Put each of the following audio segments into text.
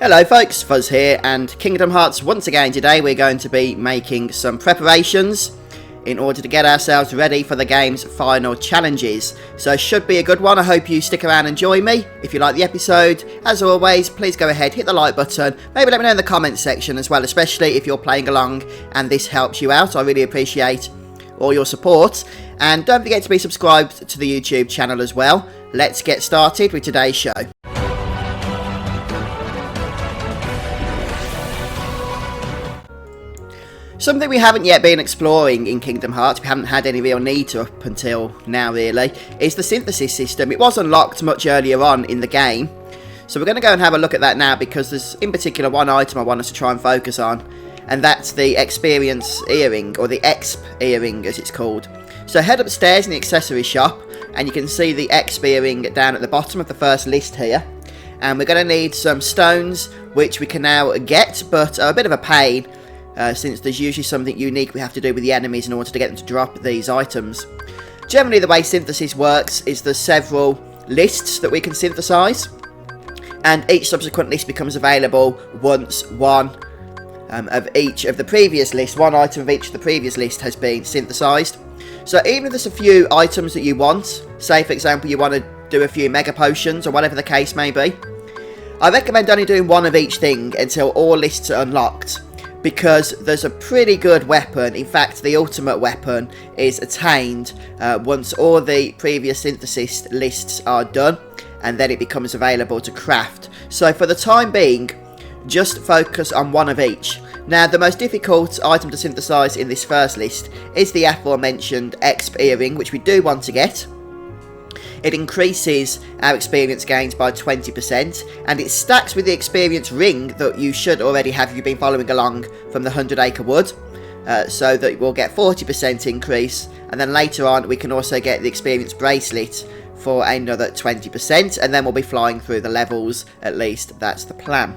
Hello folks, Fuzz here, and Kingdom Hearts once again. Today we're going to be making some preparations in order to get ourselves ready for the game's final challenges. So it should be a good one. I hope you stick around and join me. If you like the episode, as always, please go ahead, hit the like button. Maybe let me know in the comments section as well, especially if you're playing along and this helps you out. I really appreciate all your support. And don't forget to be subscribed to the YouTube channel as well. Let's get started with today's show. Something we haven't yet been exploring in Kingdom Hearts, we haven't had any real need to up until now really, is the synthesis system. It was unlocked much earlier on in the game, so we're going to go and have a look at that now, because there's in particular one item I want us to try and focus on, and that's the Experience Earring, or the Exp Earring as it's called. So head upstairs in the accessory shop, and you can see the Exp Earring down at the bottom of the first list here. And we're going to need some stones, which we can now get, but are a bit of a pain. Since there's usually something unique we have to do with the enemies in order to get them to drop these items. Generally the way synthesis works is there's several lists that we can synthesize, and each subsequent list becomes available once one of each of the previous lists, one item of each of the previous list has been synthesized. So even if there's a few items that you want, say for example you want to do a few mega potions or whatever the case may be, I recommend only doing one of each thing until all lists are unlocked. Because there's a pretty good weapon, in fact the ultimate weapon is attained once all the previous synthesis lists are done, and then it becomes available to craft. So for the time being, just focus on one of each. Now the most difficult item to synthesize in this first list is the aforementioned Exp Earring, which we do want to get. It increases our experience gains by 20%, and it stacks with the experience ring that you should already have if you've been following along from the 100 Acre Wood, so that we'll get 40% increase, and then later on we can also get the experience bracelet for another 20%, and then we'll be flying through the levels, at least that's the plan.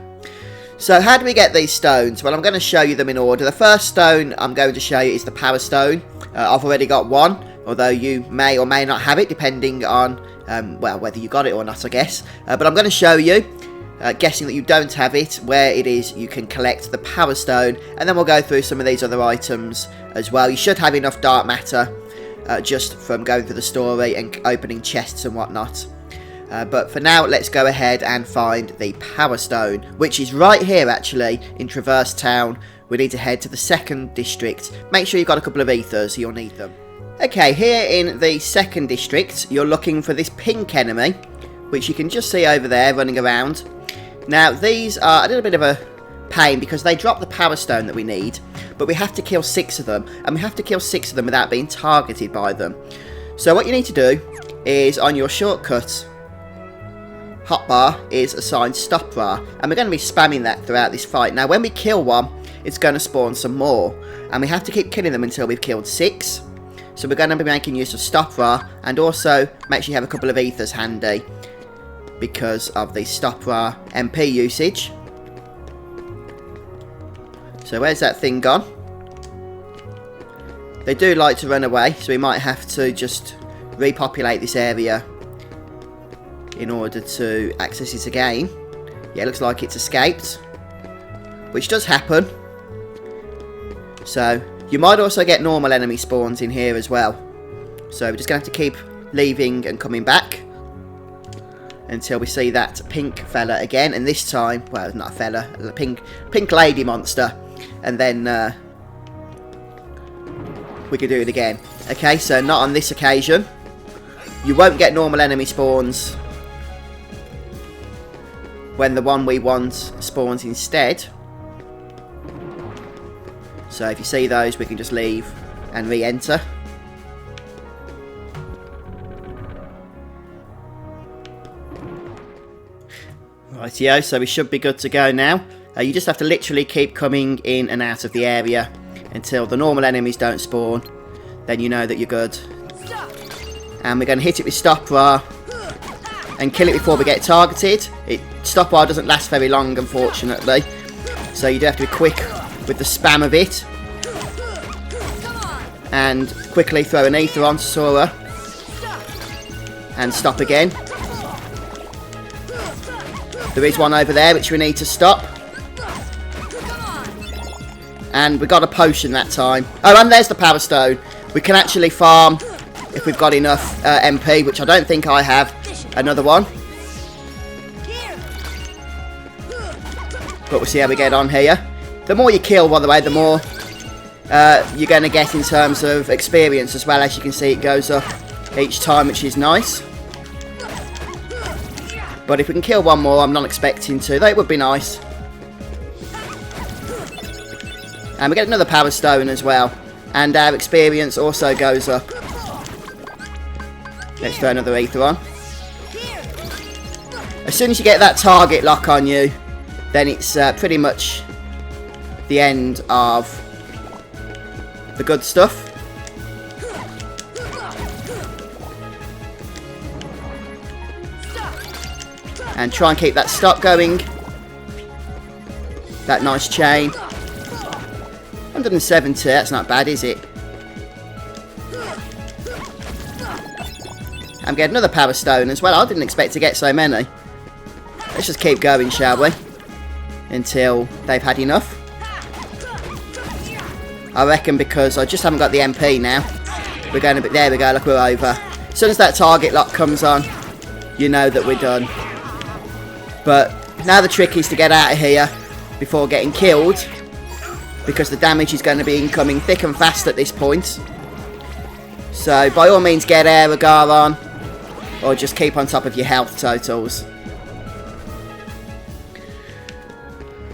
So how do we get these stones? Well, I'm going to show you them in order. The first stone I'm going to show you is the Power Stone. I've already got one, although you may or may not have it, depending on, well, whether you got it or not, I guess. But I'm going to show you, guessing that you don't have it, where it is you can collect the Power Stone, and then we'll go through some of these other items as well. You should have enough dark matter just from going through the story and opening chests and whatnot. But for now, let's go ahead and find the Power Stone, which is right here, actually, in Traverse Town. We need to head to the second district. Make sure you've got a couple of ethers, you'll need them. Okay, here in the second district, you're looking for this pink enemy, which you can just see over there running around. Now, these are a little bit of a pain because they drop the Power Stone that we need, but we have to kill 6 of them, and we have to kill 6 of them without being targeted by them. So what you need to do is, on your shortcut hotbar is assigned stop bar, and we're going to be spamming that throughout this fight. Now, when we kill one, it's going to spawn some more, and we have to keep killing them until we've killed 6. So we're going to be making use of stop bar, and also make sure you have a couple of ethers handy because of the stop bar MP usage. So where's that thing gone? They do like to run away, so we might have to just repopulate this area in order to access it again. Yeah, it looks like it's escaped, which does happen. So you might also get normal enemy spawns in here as well. So we're just going to have to keep leaving and coming back until we see that pink fella again. And this time, well, not a fella, a pink lady monster. And then we can do it again. Okay, so not on this occasion. You won't get normal enemy spawns when the one we want spawns instead. So if you see those, we can just leave and re-enter. Rightio, so we should be good to go now. You just have to literally keep coming in and out of the area until the normal enemies don't spawn. Then you know that you're good. And we're going to hit it with stop bar and kill it before we get targeted. Stop bar doesn't last very long, unfortunately. So you do have to be quick with the spam of it. And quickly throw an ether onto Sora. And stop again. There is one over there which we need to stop. And we got a potion that time. Oh, and there's the power stone. We can actually farm if we've got enough MP, which I don't think I have. Another one. But we'll see how we get on here. The more you kill, by the way, the more you're going to get in terms of experience as well. As you can see, it goes up each time, which is nice. But if we can kill one more, I'm not expecting to. That would be nice. And we get another power stone as well. And our experience also goes up. Let's throw another ether on. As soon as you get that target lock on you, then it's pretty much the end of the good stuff. And try and keep that stop going. That nice chain. 170, that's not bad, is it? I'm getting another power stone as well. I didn't expect to get so many. Let's just keep going, shall we? Until they've had enough. I reckon because I just haven't got the MP now. We're going to be... There we go, look, we're over. As soon as that target lock comes on, you know that we're done. But now the trick is to get out of here before getting killed. Because the damage is going to be incoming thick and fast at this point. So, by all means, get Agrabah on. Or just keep on top of your health totals.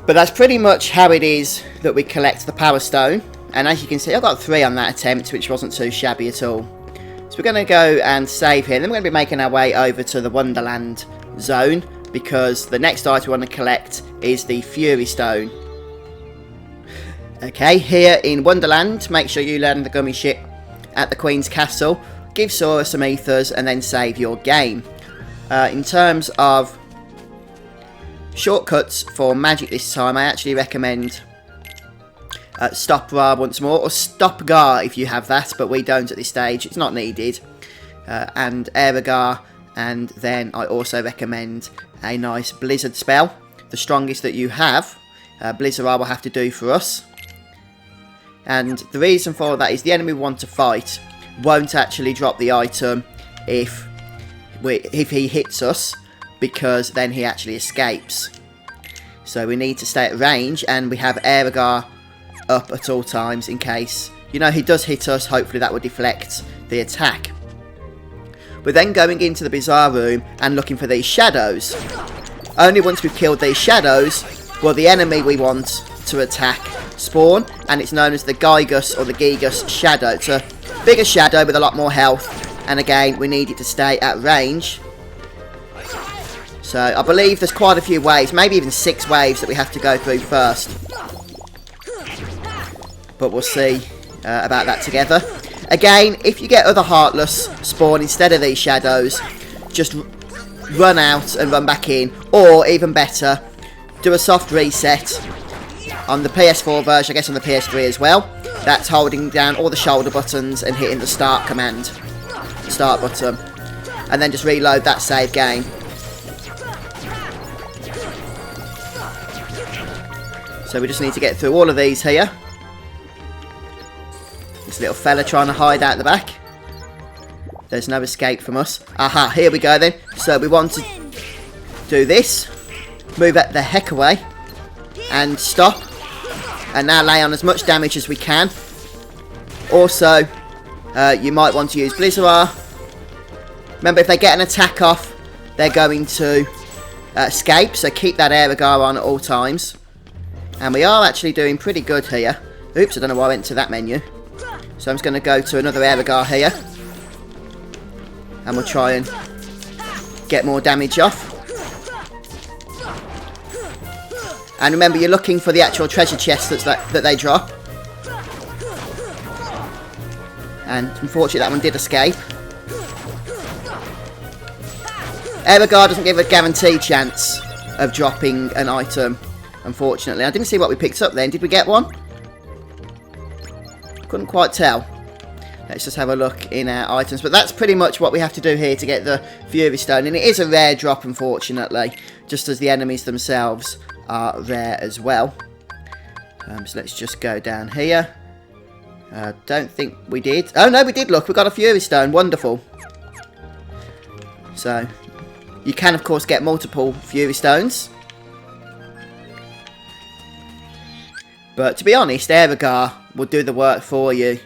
But that's pretty much how it is that we collect the power stone. And as you can see, I got 3 on that attempt, which wasn't too shabby at all. So we're going to go and save here. Then we're going to be making our way over to the Wonderland zone. Because the next item we want to collect is the Fury Stone. Okay, here in Wonderland, make sure you land the gummy ship at the Queen's Castle, give Sora some ethers, and then save your game. In terms of shortcuts for magic this time, I actually recommend Stop Ra once more, or Stop Gar if you have that, but we don't at this stage, it's not needed. And Agrabah, and then I also recommend a nice Blizzard spell, the strongest that you have. Blizzard will have to do for us. And the reason for that is the enemy we want to fight won't actually drop the item if he hits us, because then he actually escapes. So we need to stay at range, and we have Agrabah up at all times in case, you know, he does hit us. Hopefully that will deflect the attack. We're then going into the Bazaar room and looking for these shadows. Only once we've killed these shadows will the enemy we want to attack spawn, and it's known as the Gigas or the Gigas shadow. It's a bigger shadow with a lot more health, and again we need it to stay at range. So I believe there's quite a few waves, maybe even 6 waves that we have to go through first. But we'll see about that together. Again, if you get other Heartless spawn instead of these shadows, just run out and run back in, or even better, do a soft reset on the PS4 version, I guess on the PS3 as well. That's holding down all the shoulder buttons and hitting the start command, start button, and then just reload that save game. So we just need to get through all of these here. This little fella trying to hide out the back. There's no escape from us. Aha, here we go then. So we want to do this. Move that the heck away. And stop. And now lay on as much damage as we can. Also, you might want to use Blizzard. Remember, if they get an attack off, they're going to escape. So keep that Agrabah on at all times. And we are actually doing pretty good here. Oops, I don't know why I went to that menu. So I'm just going to go to another Agrabah here. And we'll try and get more damage off. And remember, you're looking for the actual treasure chest that they drop. And unfortunately that one did escape. Agrabah doesn't give a guaranteed chance of dropping an item, unfortunately. I didn't see what we picked up then. Did we get one? Couldn't quite tell. Let's just have a look in our items. But that's pretty much what we have to do here to get the Fury Stone. And it is a rare drop, unfortunately. just as the enemies themselves are rare as well. So let's just go down here. Don't think we did. Oh no, we did. Look, we got a Fury Stone. Wonderful. So you can of course get multiple Fury Stones, but to be honest, Agrabah will do the work for you.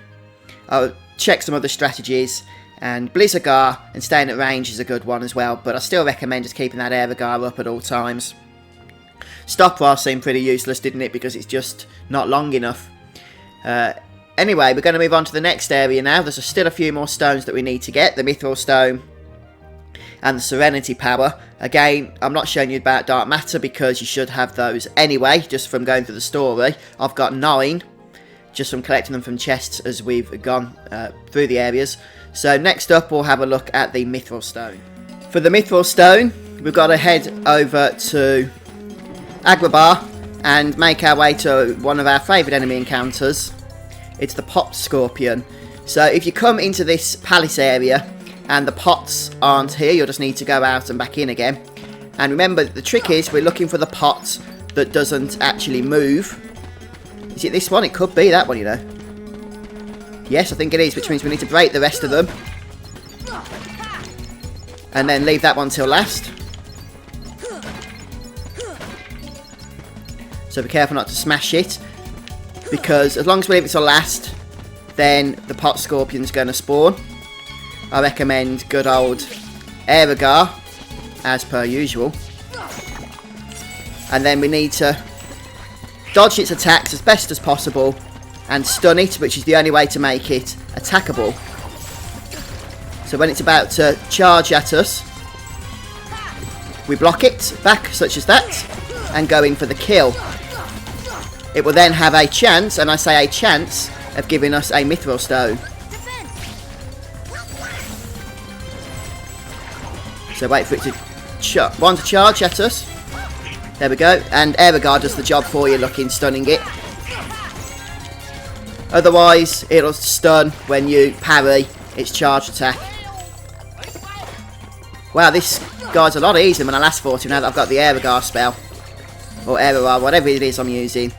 I'll check some other strategies, and Blizzardgar and staying at range is a good one as well, but I still recommend just keeping that Agrabah up at all times. Stopwatch seemed pretty useless, didn't it, because it's just not long enough. Anyway, we're going to move on to the next area now. There's still a few more stones that we need to get. The Mithril Stone and the Serenity Power. Again, I'm not showing you about Dark Matter because you should have those anyway, just from going through the story. I've got 9, just from collecting them from chests as we've gone through the areas. So next up, we'll have a look at the Mithril Stone. For the Mithril Stone, we've got to head over to Agrabah and make our way to one of our favourite enemy encounters. It's the Pot Scorpion. So if you come into this palace area and the pots aren't here, you'll just need to go out and back in again. And remember, the trick is we're looking for the pot that doesn't actually move. Is it this one? It could be that one, you know. Yes, I think it is, which means we need to break the rest of them. And then leave that one till last. So be careful not to smash it, because as long as we leave it till last, then the Pot Scorpion's going to spawn. I recommend good old Agrabah, as per usual. And then we need to dodge its attacks as best as possible and stun it, which is the only way to make it attackable. So when it's about to charge at us, we block it back, such as that, and go in for the kill. It will then have a chance, and I say a chance, of giving us a Mithril Stone. So wait for it to charge at us. There we go, and Agrabah does the job for you, looking, stunning it. Otherwise, it'll stun when you parry its charge attack. Wow, this guy's a lot easier than I last fought him now that I've got the Agrabah spell. Or Agrabah, whatever it is I'm using.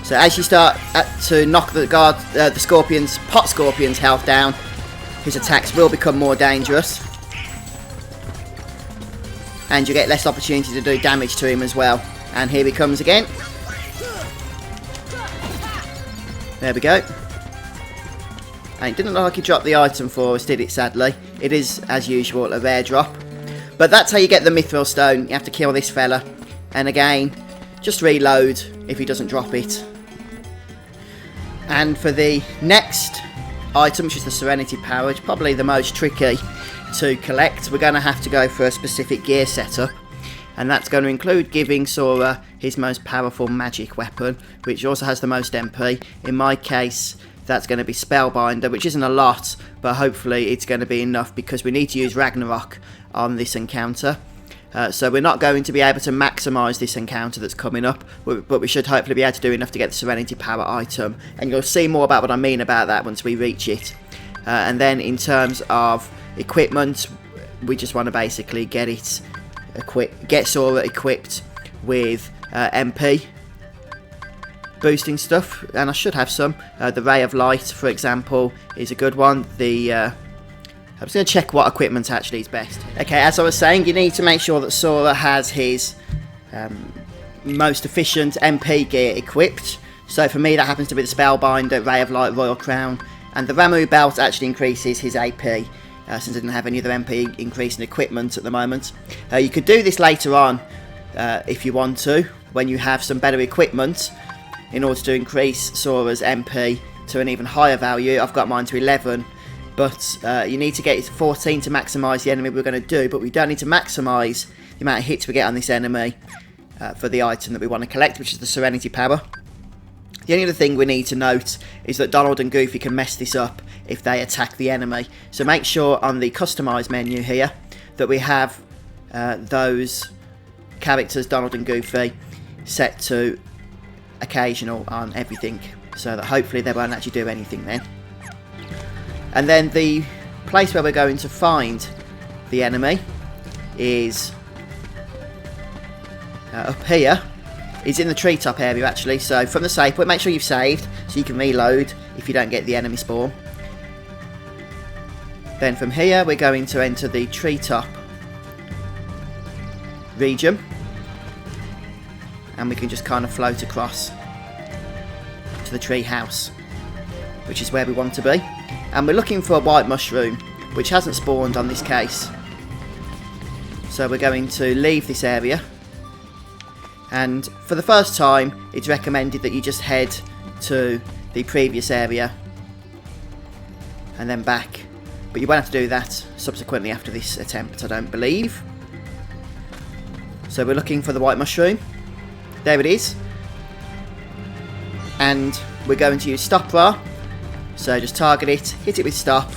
So as you start to knock the Pot Scorpion's health down, his attacks will become more dangerous. And you get less opportunity to do damage to him as well. And here he comes again. There we go. And it didn't look like he dropped the item for us, did it, sadly? It is, as usual, a rare drop. But that's how you get the Mithril Stone. You have to kill this fella. And again, just reload if he doesn't drop it. And for the next item, which is the Serenity Power, it's probably the most tricky to collect. We're going to have to go for a specific gear setup. And that's going to include giving Sora his most powerful magic weapon, which also has the most MP. In my case, that's going to be Spellbinder, which isn't a lot, but hopefully it's going to be enough because we need to use Ragnarok on this encounter. So we're not going to be able to maximise this encounter that's coming up, but we should hopefully be able to do enough to get the Serenity Power item. And you'll see more about what I mean about that once we reach it. And then in terms of equipment, we just want to basically get Sora equipped with MP boosting stuff, and I should have some. The Ray of Light, for example, is a good one. I'm just going to check what equipment actually is best. Okay, as I was saying, you need to make sure that Sora has his most efficient MP gear equipped. So for me, that happens to be the Spellbinder, Ray of Light, Royal Crown, and the Ramu Belt actually increases his AP, since I didn't have any other MP increasing equipment at the moment. You could do this later on if you want to, when you have some better equipment, in order to increase Sora's MP to an even higher value. I've got mine to 11. But you need to get it to 14 to maximise the enemy we're going to do. But we don't need to maximise the amount of hits we get on this enemy for the item that we want to collect, which is the Serenity Power. The only other thing we need to note is that Donald and Goofy can mess this up if they attack the enemy. So make sure on the Customise menu here that we have those characters, Donald and Goofy, set to occasional on everything. So that hopefully they won't actually do anything then. And then the place where we're going to find the enemy is up here. It's in the treetop area actually, so from the save point, make sure you've saved so you can reload if you don't get the enemy spawn. Then from here we're going to enter the treetop region, and we can just kind of float across to the tree house, which is where we want to be. And we're looking for a white mushroom, which hasn't spawned on this case. So we're going to leave this area, and for the first time it's recommended that you just head to the previous area and then back, but you won't have to do that subsequently after this attempt, I don't believe. So we're looking for the white mushroom. There it is. And we're going to use stop bar. So just target it, hit it with stop,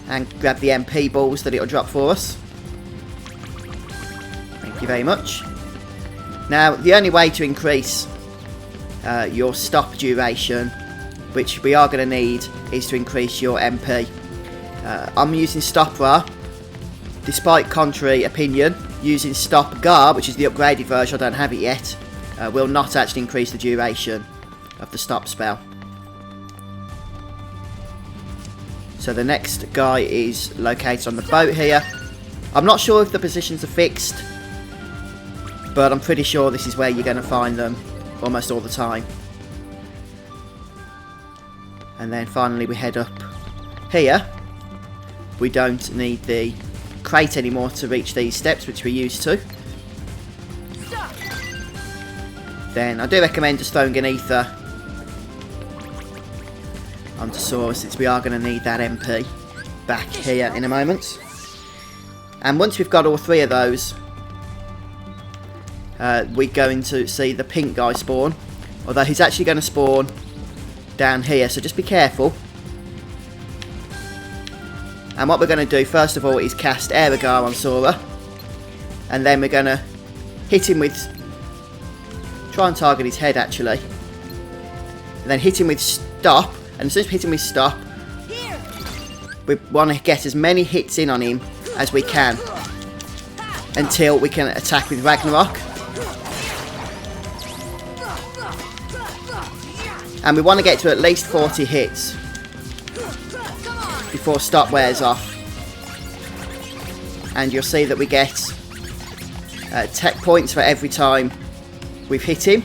and grab the MP balls that it'll drop for us. Thank you very much. Now, the only way to increase your stop duration, which we are going to need, is to increase your MP. I'm using stop bar. Despite contrary opinion, using stop gar, which is the upgraded version, I don't have it yet, will not actually increase the duration of the stop spell. So the next guy is located on the boat here. I'm not sure if the positions are fixed, but I'm pretty sure this is where you're going to find them almost all the time. And then finally we head up here. We don't need the crate anymore to reach these steps, which we used to. Then I do recommend just throwing an ether onto Sora, since we are going to need that MP back here in a moment. And once we've got all three of those, we're going to see the pink guy spawn, although he's actually going to spawn down here, so just be careful. And what we're going to do first of all is cast Agrabah on Sora, and then we're going to hit him with, try and target his head actually, and then hit him with stop. And as soon as we hit him with stop, we want to get as many hits in on him as we can until we can attack with Ragnarok. And we want to get to at least 40 hits before stop wears off. And you'll see that we get tech points for every time we've hit him.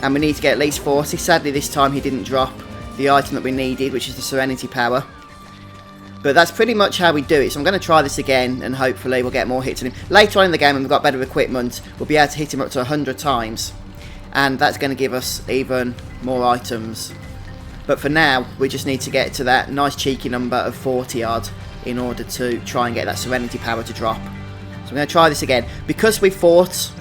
And we need to get at least 40. Sadly this time he didn't drop the item that we needed, which is the Serenity Power. But that's pretty much how we do it. So I'm going to try this again, and hopefully we'll get more hits on him. Later on in the game, when we've got better equipment, we'll be able to hit him up to 100 times. And that's going to give us even more items. But for now, we just need to get to that nice cheeky number of 40 odd in order to try and get that Serenity Power to drop. So I'm going to try this again. Because we fought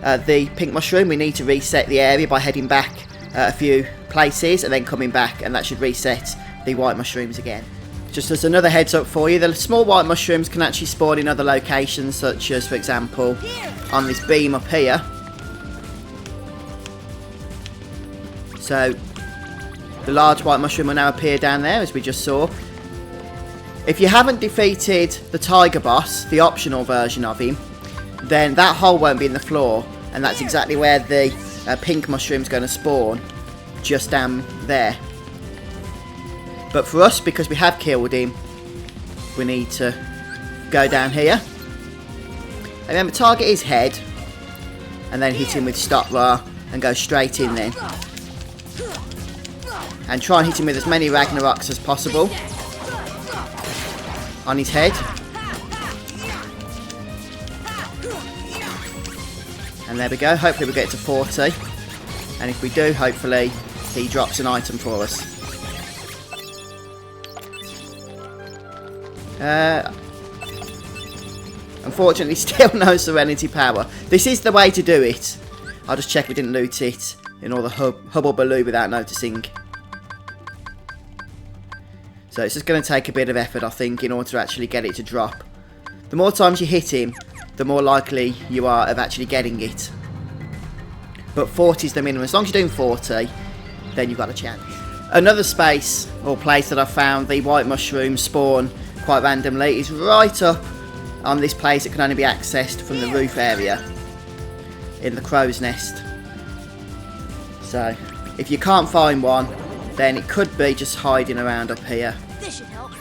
the pink mushroom, we need to reset the area by heading back a few places and then coming back, and that should reset the white mushrooms again. Just as another heads up for you, the small white mushrooms can actually spawn in other locations, such as for example on this beam up here. So the large white mushroom will now appear down there, as we just saw. If you haven't defeated the tiger boss, the optional version of him, then that hole won't be in the floor, and that's exactly where the pink mushroom's going to spawn, just down there. But for us, because we have killed him, we need to go down here. And remember, target his head, and then hit him with stop bar, and go straight in then. And try and hit him with as many Ragnaroks as possible on his head. And there we go, hopefully we'll get to 40. And if we do, hopefully he drops an item for us. Unfortunately, still no Serenity Power. This is the way to do it. I'll just check we didn't loot it in all the hubble-baloo without noticing. So it's just going to take a bit of effort, I think, in order to actually get it to drop. The more times you hit him, the more likely you are of actually getting it. But 40 is the minimum. As long as you're doing 40, then you've got a chance. Another space or place that I found the white mushroom spawn quite randomly is right up on this place. It can only be accessed from the roof area in the crow's nest. So if you can't find one, then it could be just hiding around up here. This should help.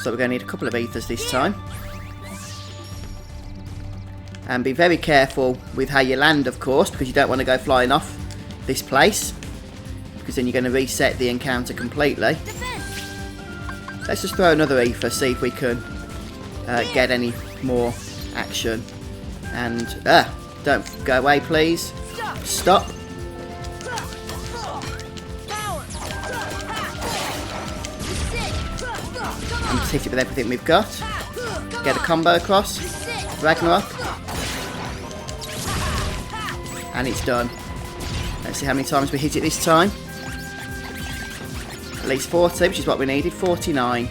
So we're going to need a couple of ethers this time. And be very careful with how you land, of course, because you don't want to go flying off this place, because then you're going to reset the encounter completely. Let's just throw another ether, see if we can get any more action. And don't go away, please. Stop. And just hit it with everything we've got. Get a combo across. Ragnarok. And it's done. Let's see how many times we hit it this time. At least 40, which is what we needed. 49.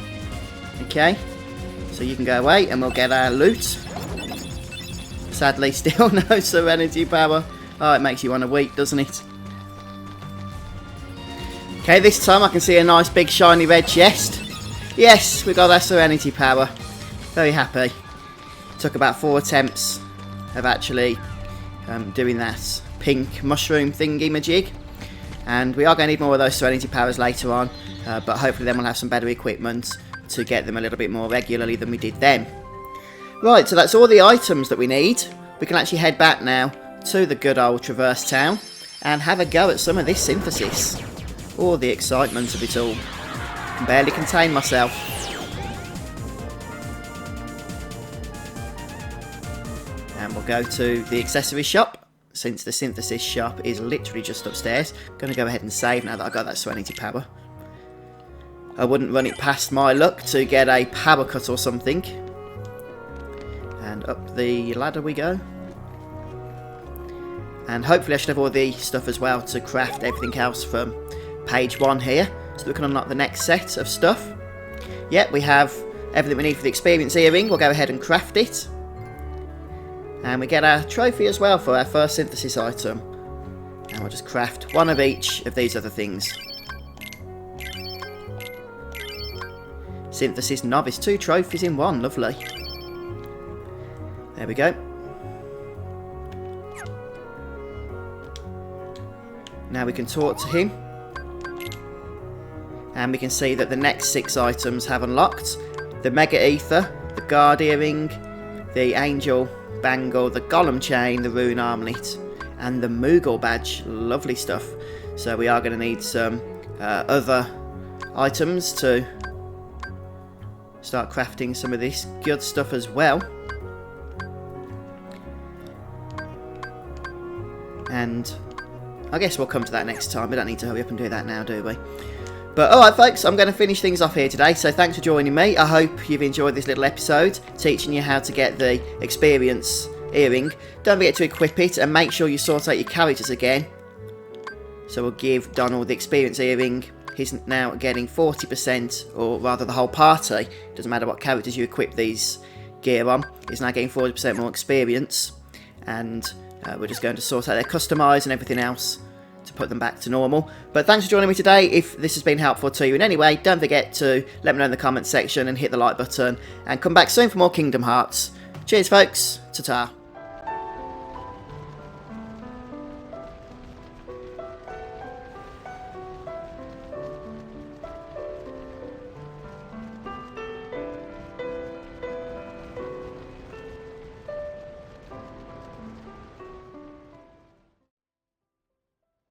Okay. So you can go away and we'll get our loot. Sadly, still no Serenity Power. Oh, it makes you want to weep, doesn't it? Okay, this time I can see a nice big shiny red chest. Yes, we got our Serenity Power. Very happy. Took about 4 attempts of actually doing that pink mushroom thingy majig. And we are going to need more of those Serenity Powers later on. But hopefully then we'll have some better equipment to get them a little bit more regularly than we did then. Right, so that's all the items that we need. We can actually head back now to the good old Traverse Town and have a go at some of this synthesis. Oh, the excitement of it all. I can barely contain myself. And we'll go to the accessory shop, since the synthesis shop is literally just upstairs. I'm going to go ahead and save now that I got that Serenity Power. I wouldn't run it past my luck to get a power cut or something. And up the ladder we go. And hopefully I should have all the stuff as well to craft everything else from page 1 here. So we can unlock the next set of stuff. Yep, we have everything we need for the Experience Earring. We'll go ahead and craft it. And we get our trophy as well for our first synthesis item. And we'll just craft one of each of these other things. Synthesis Novice, 2 trophies in 1, lovely. There we go. Now we can talk to him. And we can see that the next 6 items have unlocked. The Mega Ether, the Guard Earring, the Angel Bangle, the Golem Chain, the Rune Armlet, and the Moogle Badge. Lovely stuff. So we are going to need some other items to start crafting some of this good stuff as well. And I guess we'll come to that next time. We don't need to hurry up and do that now, do we? But alright folks, I'm going to finish things off here today, so thanks for joining me. I hope you've enjoyed this little episode, teaching you how to get the Experience Earring. Don't forget to equip it, and make sure you sort out your characters again. So we'll give Donald the Experience Earring. He's now getting 40%, or rather the whole party. Doesn't matter what characters you equip these gear on. He's now getting 40% more experience. And we're just going to sort out their customise and everything else to put them back to normal. But thanks for joining me today. If this has been helpful to you in any way, don't forget to let me know in the comments section and hit the like button. And come back soon for more Kingdom Hearts. Cheers folks. Ta-ta.